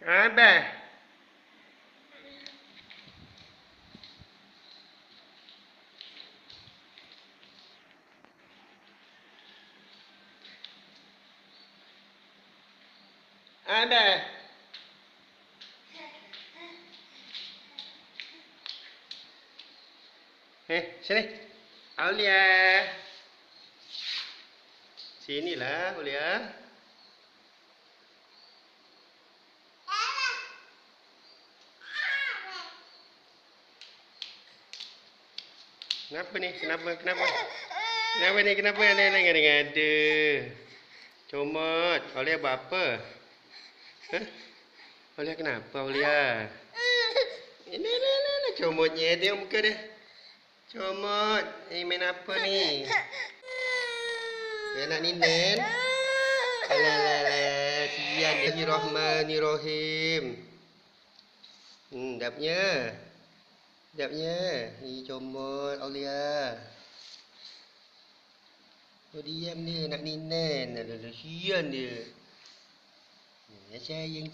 Abah. Abah. Sini. Aulia. Sinilah, Aulia. Kenapa ni? Kenapa? Kenapa ni? Kenapa ada ngada-ngada? Comot. Aulia buat apa? Hah? Aulia kenapa, Aulia? Ini. Comotnya. Tengok muka dia. Comot. Main apa ni? Dia nak ninen. Alah. Sian. Bismillahirrahmanirrahim. Dapnya. Comot, Aulia. Oh, diam dia. Nak ninen. Aduh, sian dia. Sayang.